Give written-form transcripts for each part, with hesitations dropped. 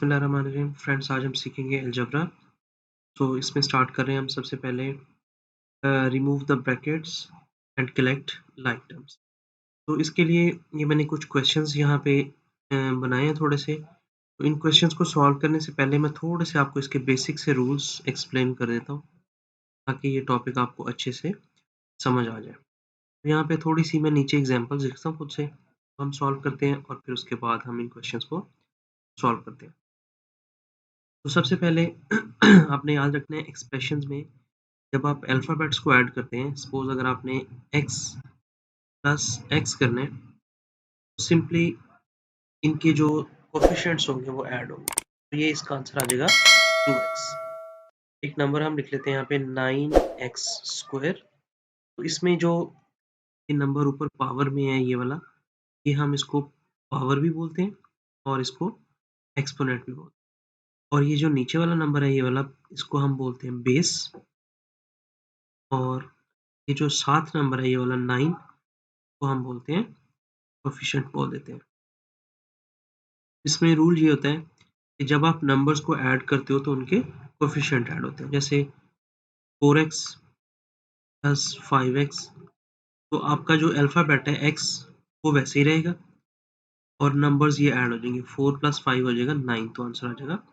बिस्मिल्लाहिर्रहमानिर्रहीम फ्रेंड्स, आज हम सीखेंगे अलजेब्रा। तो इसमें स्टार्ट कर रहे हैं हम सबसे पहले remove the brackets and collect like terms. तो इसके लिए ये मैंने कुछ क्वेश्चंस यहाँ पे बनाए हैं थोड़े से। तो इन क्वेश्चंस को सॉल्व करने से पहले मैं थोड़े से आपको इसके बेसिक से रूल्स एक्सप्लेन कर देता हूँ, ताकि ये टॉपिक आपको अच्छे से समझ आ जाए। तो यहाँ पे थोड़ी सी मैं नीचे एग्जाम्पल्स लिखता हूँ खुद से, तो हम सॉल्व करते हैं और फिर उसके बाद हम इन क्वेश्चंस को सॉल्व करते हैं। तो सबसे पहले आपने याद रखना है एक्सप्रेशंस में जब आप अल्फ़ाबेट्स को ऐड करते हैं, सपोज़ अगर आपने x प्लस x करना है, तो सिंपली इनके जो कोएफ़िशिएंट्स होंगे वो ऐड होंगे। तो ये इसका आंसर आ जाएगा 2x। एक नंबर हम लिख लेते हैं यहाँ पे 9x स्क्वायर। तो इसमें जो ये नंबर ऊपर पावर में है ये वाला, ये हम इसको पावर भी बोलते हैं और इसको एक्सपोनेंट भी बोलते हैं। और ये जो नीचे वाला नंबर है ये वाला, इसको हम बोलते हैं बेस। और ये जो 7 नंबर है ये वाला 9 को हम बोलते हैं कोएफ़िशिएंट बोल देते हैं। इसमें रूल ये होता है कि जब आप नंबर्स को ऐड करते हो तो उनके कोएफ़िशिएंट ऐड होते हैं। जैसे 4x प्लस 5x, तो आपका जो अल्फ़ाबेट है x वो वैसे ही रहेगा और नंबर्स ये ऐड हो जाएंगे। 4 प्लस 5 हो जाएगा 9, तो आंसर आ जाएगा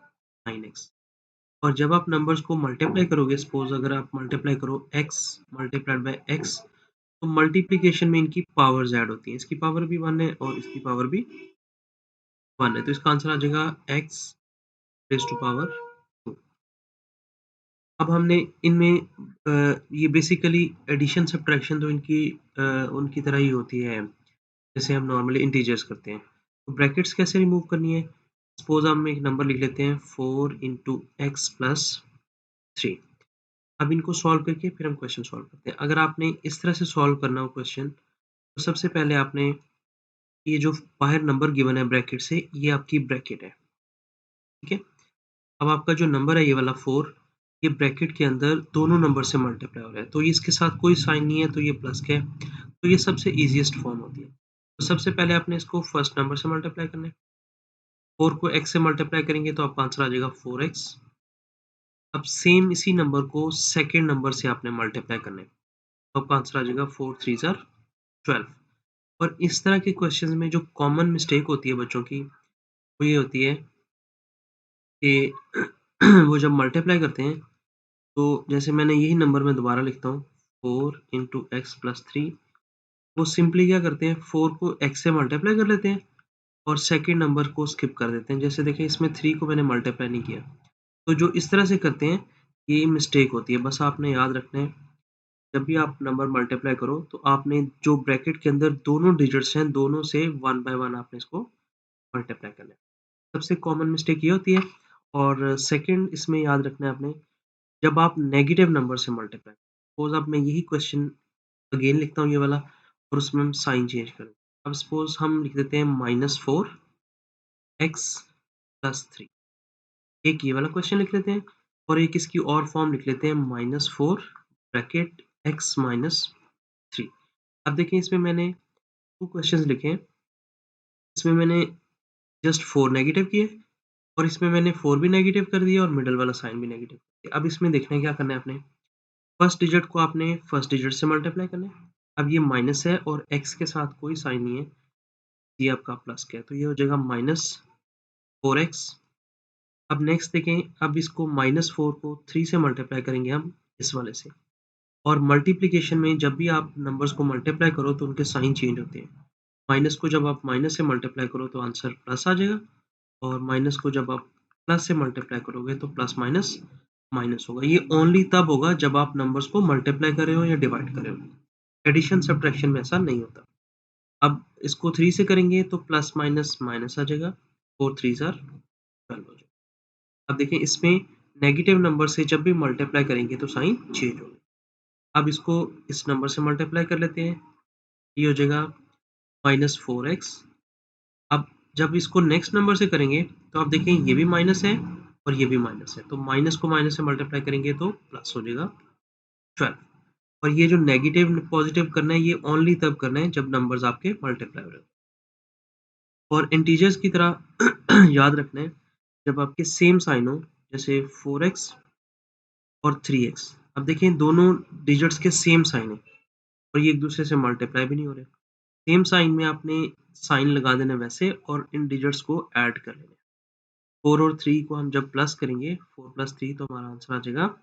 9x। और जब आप नंबर्स को मल्टीप्लाई करोगे, सपोज़ अगर आप मल्टीप्लाई करो x मल्टीप्लाइड बाय x, तो मल्टीप्लिकेशन में इनकी पावर्स ऐड होती हैं। इसकी पावर भी 1 है और इसकी पावर भी 1 है, तो इसका आंसर आ जाएगा x रेज़ टू पावर 2। अब हमने इनमें ये बेसिकली एडिशन सब्ट्रैक्शन तो इनकी उनकी तरह ही होती है, जैसे हम नॉर्मली इंटीजर्स करते हैं। तो ब्रैकेट्स कैसे रिमूव करनी है, सपोज़ हम एक नंबर लिख लेते हैं 4 इंटू एक्स प्लस 3। अब इनको सॉल्व करके फिर हम क्वेश्चन सॉल्व करते हैं। अगर आपने इस तरह से सॉल्व करना हो क्वेश्चन, तो सबसे पहले आपने ये जो बाहर नंबर गिवन है ब्रैकेट से, ये आपकी ब्रैकेट है, ठीक है। अब आपका जो नंबर है ये वाला 4, ये ब्रैकेट के अंदर दोनों नंबर से मल्टीप्लाई हो रहा है, तो ये इसके साथ कोई साइन नहीं है, तो ये प्लस का है। तो ये सबसे ईज़ीएस्ट फॉर्म होती है। तो सबसे पहले आपने इसको फर्स्ट नंबर से मल्टीप्लाई करना है। 4 को x से मल्टीप्लाई करेंगे तो आपका आंसर आ जाएगा 4x। अब सेम इसी नंबर को सेकंड नंबर से आपने मल्टीप्लाई करना है, तो आपका आंसर आ जाएगा 4 3 ज़ार 12। और इस तरह के क्वेश्चंस में जो कॉमन मिस्टेक होती है बच्चों की, वो ये होती है कि वो जब मल्टीप्लाई करते हैं, तो जैसे मैंने यही नंबर मैं दोबारा लिखता हूँ 4 इंटू एक्स प्लस 3। वो सिंपली क्या करते हैं, 4 को x से मल्टीप्लाई कर लेते हैं और सेकंड नंबर को स्किप कर देते हैं। जैसे देखिए इसमें 3 को मैंने मल्टीप्लाई नहीं किया। तो जो इस तरह से करते हैं, ये मिस्टेक होती है। बस आपने याद रखना है, जब भी आप नंबर मल्टीप्लाई करो तो आपने जो ब्रैकेट के अंदर दोनों डिजिट्स हैं, दोनों से 1 बाय 1 आपने इसको मल्टीप्लाई करना है। सबसे कॉमन मिस्टेक ये होती है। और सेकंड इसमें याद रखना है आपने, जब आप नेगेटिव नंबर से मल्टीप्लाई, सपोज़ अब मैं यही क्वेश्चन अगेन लिखता हूँ ये वाला, और उसमें हम साइन चेंज करें। अब सपोज़ हम लिख देते हैं -4 x प्लस 3। एक ये वाला क्वेश्चन लिख लेते हैं और एक इसकी और फॉर्म लिख लेते हैं -4 ब्रैकेट x माइनस 3। अब देखिए इसमें मैंने 2 क्वेश्चंस लिखे हैं। इसमें मैंने जस्ट 4 नेगेटिव किए और इसमें मैंने 4 भी नेगेटिव कर दिया और मिडल वाला साइन भी नेगेटिव कर दिया। अब इसमें देखना है क्या करना है आपने, फर्स्ट डिजिट को आपने फर्स्ट डिजिट से मल्टीप्लाई करना है। अब ये माइनस है और x के साथ कोई साइन नहीं है, ये आपका प्लस का है, तो ये हो जाएगा -4x। अब नेक्स्ट देखें, अब इसको -4 को 3 से मल्टीप्लाई करेंगे हम इस वाले से। और मल्टीप्लिकेशन में जब भी आप नंबर्स को मल्टीप्लाई करो तो उनके साइन चेंज होते हैं। माइनस को जब आप माइनस से मल्टीप्लाई करो तो आंसर प्लस आ जाएगा, और माइनस को जब आप प्लस से मल्टीप्लाई करोगे तो प्लस माइनस माइनस होगा। ये ओनली तब होगा जब आप नंबर्स को मल्टीप्लाई कर रहे हो या डिवाइड कर रहे हो। एडिशन सब्ट्रैक्शन में ऐसा नहीं होता। अब इसको 3 से करेंगे तो प्लस माइनस माइनस आ जाएगा, 4 3 ज़ार 12 हो जाएगा। अब देखिए इसमें नेगेटिव नंबर से जब भी मल्टीप्लाई करेंगे तो साइन चेंज होगा। अब इसको इस नंबर से मल्टीप्लाई कर लेते हैं, ये हो जाएगा -4x। अब जब इसको नेक्स्ट नंबर से करेंगे तो आप देखें ये भी माइनस है और ये भी माइनस है, तो माइनस को माइनस से मल्टीप्लाई करेंगे तो प्लस हो जाएगा 12। और ये जो नेगेटिव पॉजिटिव करना है, ये ओनली तब करना है जब नंबर्स आपके मल्टीप्लाई हो रहे हो। और इंटीजर्स की तरह याद रखना है, जब आपके सेम साइन हो, जैसे 4x और 3x, अब देखें दोनों डिजिट्स के सेम साइन है और ये एक दूसरे से मल्टीप्लाई भी नहीं हो रहे। सेम साइन में आपने साइन लगा देना वैसे और इन डिजिट्स को ऐड कर लेना। 4 और 3 को हम जब प्लस करेंगे, 4 प्लस 3, तो हमारा आंसर आ जाएगा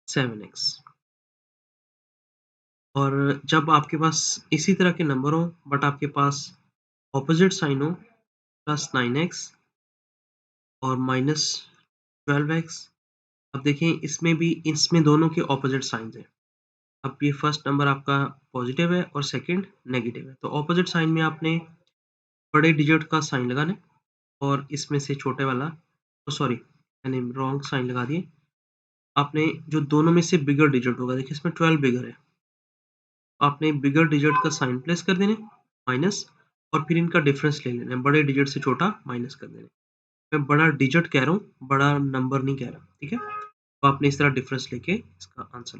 7x। और जब आपके पास इसी तरह के नंबर हो बट आपके पास ऑपोजिट साइन हो, प्लस 9x और माइनस 12x, अब देखें इसमें दोनों के ऑपोजिट साइंस हैं। अब ये फर्स्ट नंबर आपका पॉजिटिव है और सेकंड नेगेटिव है, तो ऑपोजिट साइन में आपने बड़े डिजिट का साइन लगाना है और इसमें से छोटे वाला, तो सॉरी मैंने रॉन्ग साइन लगा दिए। आपने जो दोनों में से बिगर डिजिट होगा, देखिए इसमें 12 बिगर है, आपने बिगर डिजिट का साइन प्लेस कर देने माइनस और फिर इनका डिफरेंस ले लेना है, बड़े डिजिट से छोटा माइनस कर देना। मैं बड़ा डिजिट कह रहा हूँ, बड़ा नंबर नहीं कह रहा, ठीक है। तो आपने इस तरह डिफरेंस लेके इसका आंसर।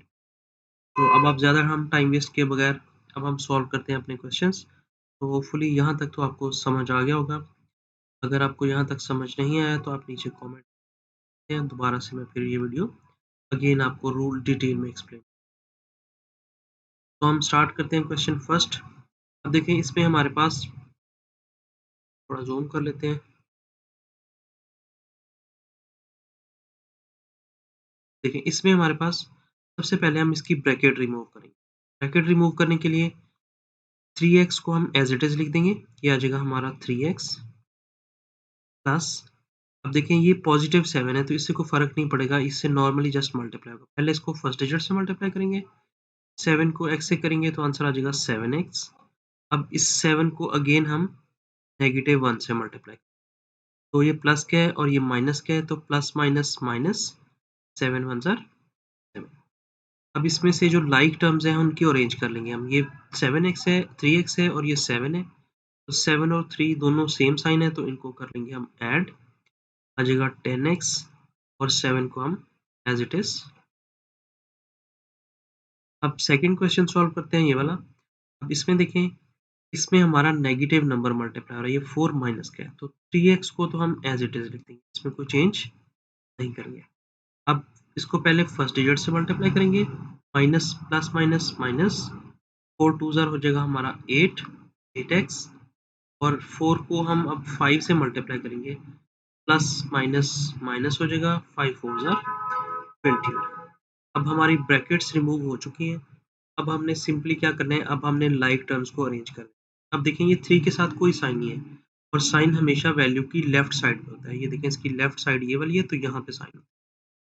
तो अब आप ज़्यादा हम टाइम वेस्ट किए बगैर अब हम सॉल्व करते हैं अपने क्वेश्चंस। तो होपफुली यहाँ तक तो आपको समझ आ गया होगा। अगर आपको यहाँ तक समझ नहीं आया तो आप नीचे कमेंट करें, दोबारा से मैं फिर ये वीडियो अगेन आपको रूल डिटेल में एक्सप्लेन। तो हम स्टार्ट करते हैं क्वेश्चन फर्स्ट। अब देखें इसमें हमारे पास, थोड़ा जूम कर लेते हैं। देखिए इसमें हमारे पास सबसे पहले हम इसकी ब्रैकेट रिमूव करेंगे। ब्रैकेट रिमूव करने के लिए 3x को हम एज इट इज लिख देंगे, ये आ जाएगा हमारा 3x प्लस, अब देखें ये पॉजिटिव 7 है तो इससे कोई फर्क नहीं पड़ेगा, इससे नॉर्मली जस्ट मल्टीप्लाई होगा। पहले इसको फर्स्ट डिजिट से मल्टीप्लाई करेंगे, 7 को x से करेंगे तो आंसर आ जाएगा 7x। अब इस 7 को अगेन हम -1 से मल्टीप्लाई, तो ये प्लस क्या है और ये माइनस क्या है, तो प्लस माइनस माइनस, 7 1 ज़ार 7। अब इसमें से जो लाइक टर्म्स हैं उनकी अरेंज कर लेंगे हम। ये 7x है, 3x है और ये 7 है, तो 7 और 3 दोनों सेम साइन है तो इनको कर लेंगे हम ऐड, आ जाएगा 10x और 7 को हम एज इट इज। अब सेकंड क्वेश्चन सॉल्व करते हैं ये वाला। अब इसमें देखें, इसमें हमारा नेगेटिव नंबर मल्टीप्लाई हो रहा है, ये 4 माइनस का है, तो 3x को तो हम एज इट इज लिख देंगे, इसमें कोई चेंज नहीं करेंगे। अब इसको पहले फर्स्ट डिजिट से मल्टीप्लाई करेंगे, माइनस प्लस माइनस माइनस, 4 2 ज़ार हो जाएगा हमारा 8 8x, और 4 को हम अब 5 से मल्टीप्लाई करेंगे, प्लस माइनस माइनस हो जाएगा, 5 4 ज़ार 20। अब हमारी ब्रैकेट्स रिमूव हो चुकी हैं। अब हमने सिंपली क्या करना है, अब हमने लाइक टर्म्स को अरेंज करना है। अब देखें ये 3 के साथ कोई साइन नहीं है और साइन हमेशा वैल्यू की लेफ्ट साइड पे होता है। ये देखें इसकी लेफ्ट साइड ये वाली है तो यहाँ पे साइन।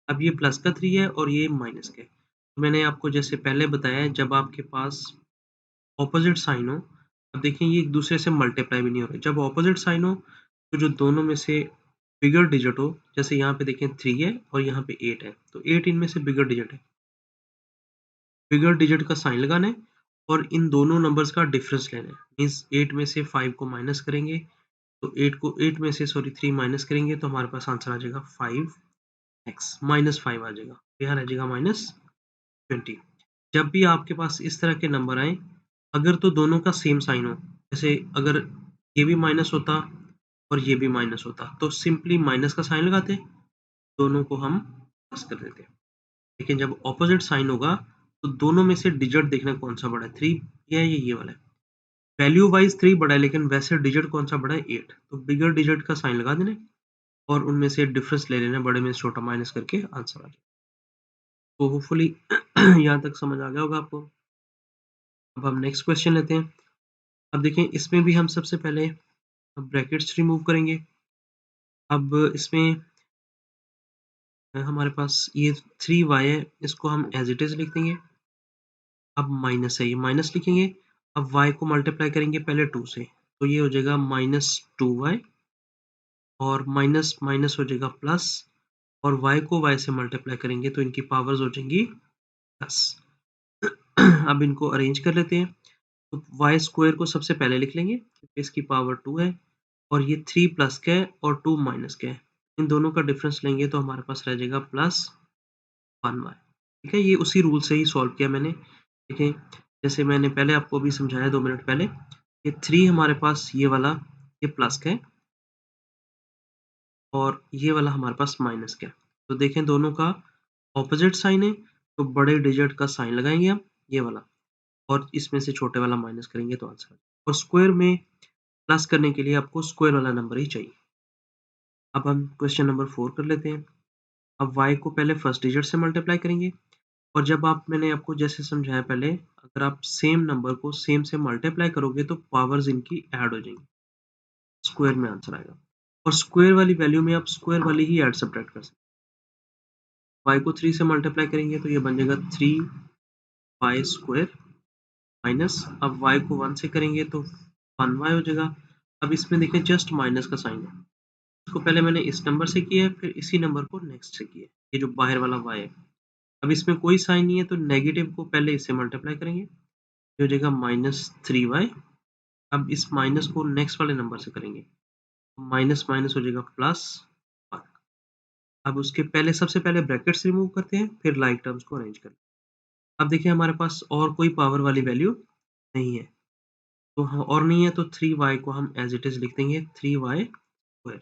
अब ये प्लस का 3 है और ये माइनस का है। तो मैंने आपको जैसे पहले बताया, जब आपके पास ऑपोजिट साइन हो, अब देखें ये एक दूसरे से मल्टीप्लाई भी नहीं हो रहे। जब ऑपोजिट साइन हो तो जो दोनों में से बिगर डिजिट हो, जैसे यहाँ पे देखें 3 है और यहाँ पे 8 है, तो 8 इनमें से बिगर डिजिट है, बिगर डिजिट का साइन लगाना है और इन दोनों नंबर्स का डिफरेंस लेना है। मीन्स 8 में से 5 को माइनस करेंगे, तो 8 में से 3 माइनस करेंगे तो हमारे पास आंसर आ जाएगा 5x, -5 आ जाएगा, यहाँ रह जाएगा -20। जब भी आपके पास इस तरह के नंबर आए, अगर तो दोनों का सेम साइन हो, जैसे अगर ये भी माइनस होता और ये भी माइनस होता तो सिंपली माइनस का साइन लगाते, दोनों को हम प्लस कर देते। लेकिन जब ऑपोजिट साइन होगा तो दोनों में से डिजिट देखना कौन सा बड़ा है, 3 ये है, ये वाला है। वैल्यू वाइज 3 बड़ा है लेकिन वैसे डिजिट कौन सा बड़ा है, 8, तो बिगर डिजिट का साइन लगा देना और उनमें से डिफरेंस ले लेना, बड़े में से छोटा माइनस करके आंसर आ जाए। तो होपफुली यहाँ तक समझ आ गया होगा आपको। अब हम नेक्स्ट क्वेश्चन लेते हैं। अब देखें इसमें भी हम सबसे पहले ब्रैकेट्स रिमूव करेंगे। अब इसमें हमारे पास ये 3y है, इसको हम एज इट इज लिख देंगे। अब माइनस है, ये माइनस लिखेंगे। अब y को मल्टीप्लाई करेंगे पहले 2 से, तो ये हो जाएगा -2y और माइनस माइनस हो जाएगा प्लस, और y को y से मल्टीप्लाई करेंगे तो इनकी पावर्स हो जाएंगी प्लस। अब इनको अरेंज कर लेते हैं, तो वाई स्क्वायर को सबसे पहले लिख लेंगे क्योंकि इसकी पावर 2 है और ये 3 प्लस का है और 2 माइनस का है। इन दोनों का डिफरेंस लेंगे तो हमारे पास रह जाएगा +1y। ठीक है, ये उसी रूल से ही सॉल्व किया मैंने। देखिए जैसे मैंने पहले आपको अभी समझाया 2 मिनट पहले, ये 3 हमारे पास ये वाला ये प्लस का है और ये वाला हमारे पास माइनस का है। तो देखें दोनों का ऑपोजिट साइन है, तो बड़े डिजिट का साइन लगाएंगे हम ये वाला, और इसमें से छोटे वाला माइनस करेंगे तो आंसर। और स्क्वायर में प्लस करने के लिए आपको स्क्वायर वाला नंबर ही चाहिए। अब हम क्वेश्चन नंबर 4 कर लेते हैं। अब y को पहले फर्स्ट डिजिट से मल्टीप्लाई करेंगे, और जब मैंने आपको जैसे समझाया पहले, अगर आप सेम नंबर को सेम से मल्टीप्लाई करोगे तो पावर्स इनकी ऐड हो जाएंगी, स्क्वायर में आंसर आएगा। और स्क्वायर वाली वैल्यू में आप स्क्वायर वाली ही ऐड सब्ट्रैक्ट कर सकते हैं। y को 3 से मल्टीप्लाई करेंगे तो ये बन जाएगा 3y स्क्वायर माइनस, अब y को 1 से करेंगे तो 1y हो जाएगा। अब इसमें देखिए जस्ट माइनस का साइन है, इसको पहले मैंने इस नंबर से किया है, फिर इसी नंबर को नेक्स्ट से किया है, ये जो बाहर वाला y है। अब इसमें कोई साइन नहीं है तो नेगेटिव को पहले इससे मल्टीप्लाई करेंगे, ये हो जाएगा -3y। अब इस माइनस को नेक्स्ट वाले नंबर से करेंगे, माइनस माइनस हो जाएगा +1। अब उसके पहले सबसे पहले ब्रैकेट्स रिमूव करते हैं, फिर लाइक टर्म्स को अरेंज करते हैं। अब देखिए हमारे पास और कोई पावर वाली वैल्यू नहीं है, तो हाँ और नहीं है तो 3y को हम एज इट इज लिख देंगे 3y स्क्वायर।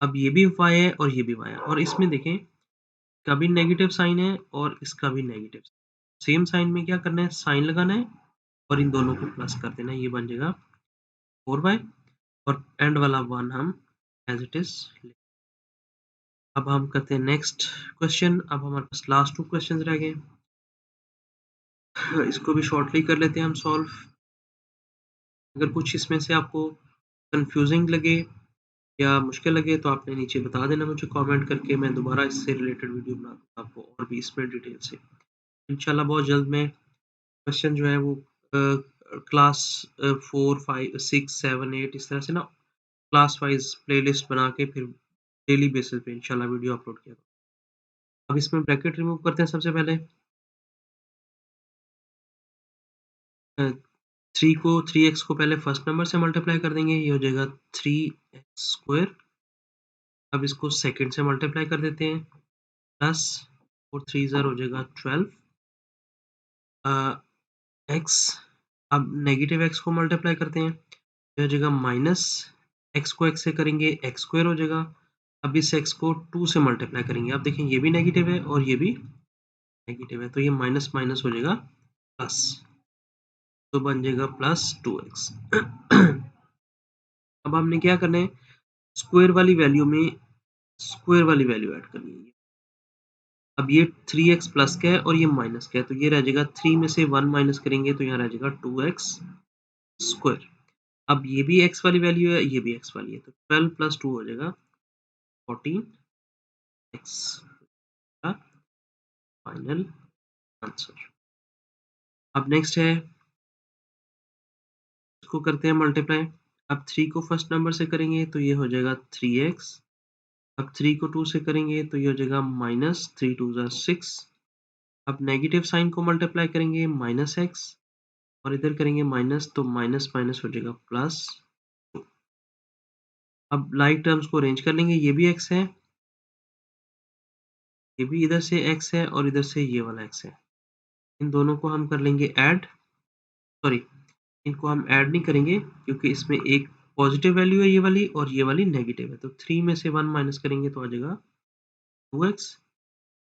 अब ये भी y है और ये भी y है, और इसमें देखें इसका भी नेगेटिव साइन है और इसका भी नेगेटिव। सेम साइन में क्या करना है, साइन लगाना है और इन दोनों को प्लस कर देना है, ये बन जाएगा 4y, और एंड वाला 1 हम एज इट इज। अब हम करते हैं नेक्स्ट क्वेश्चन। अब हमारे पास लास्ट 2 क्वेश्चन रह गए, इसको भी शॉर्टली कर लेते हैं हम सॉल्व। अगर कुछ इसमें से आपको कंफ्यूजिंग लगे या मुश्किल लगे तो आपने नीचे बता देना मुझे कमेंट करके, मैं दोबारा इससे रिलेटेड वीडियो बना दूंगा आपको और भी इसमें डिटेल से। इंशाल्लाह बहुत जल्द मैं क्वेश्चन जो है वो क्लास 4 5 6 7 8 इस तरह से ना क्लास वाइज प्लेलिस्ट बना के फिर डेली बेसिस पे इंशाल्लाह वीडियो अपलोड किया। अब इसमें ब्रैकेट रिमूव करते हैं सबसे पहले। 3x को पहले फर्स्ट नंबर से मल्टीप्लाई कर देंगे, ये हो जाएगा 3x स्क्वायर। अब इसको सेकंड से मल्टीप्लाई कर देते हैं, प्लस और 3 ज़र हो जाएगा 12 x। अब नेगेटिव x को मल्टीप्लाई करते हैं, ये हो जाएगा माइनस, x को x से करेंगे x स्क्वायर हो जाएगा। अब इस x को 2 से मल्टीप्लाई करेंगे, अब देखिए ये भी नेगेटिव है और ये भी नेगेटिव है, तो ये माइनस माइनस हो जाएगा प्लस, तो बन जाएगा +2x। अब हमने क्या करना है, स्क्वायर वाली वैल्यू में स्क्वायर वाली वैल्यू ऐड करनी है। अब ये 3x प्लस का है और ये माइनस का है, तो ये रह जाएगा 3 में से 1 माइनस करेंगे तो यहाँ रह जाएगा 2x स्क्वायर। अब ये भी x वाली वैल्यू है, ये भी x वाली है, तो 12 + 2 हो जाएगा 14x का फाइनल आंसर। अब नेक्स्ट है, इसको करते हैं मल्टीप्लाई। अब 3 को फर्स्ट नंबर से करेंगे तो ये हो जाएगा 3x। अब 3 को 2 से करेंगे तो ये हो जाएगा -3 2 ज़ा 6। अब नेगेटिव साइन को मल्टीप्लाई करेंगे -x, और इधर करेंगे माइनस, तो माइनस माइनस हो जाएगा प्लस। अब लाइक टर्म्स को अरेंज कर लेंगे, ये भी x है, ये भी इधर से x है और इधर से ये वाला x है। इन दोनों को हम कर लेंगे ऐड, सॉरी इनको हम ऐड नहीं करेंगे क्योंकि इसमें एक पॉजिटिव वैल्यू है ये वाली और ये वाली नेगेटिव है, तो 3 में से 1 माइनस करेंगे तो आ जाएगा 2x।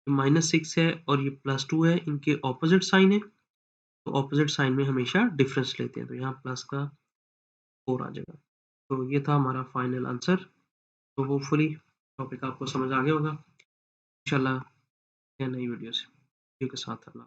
-6 है और ये +2 है, इनके ऑपोजिट साइन है, तो ऑपोजिट साइन में हमेशा डिफरेंस लेते हैं, तो यहाँ प्लस का 4 आ जाएगा। तो ये था हमारा फाइनल आंसर। तो होपफुली टॉपिक आपको समझ आ गया होगा। इंशाल्लाह नई वीडियो से वीडियो के साथ अल्लाह।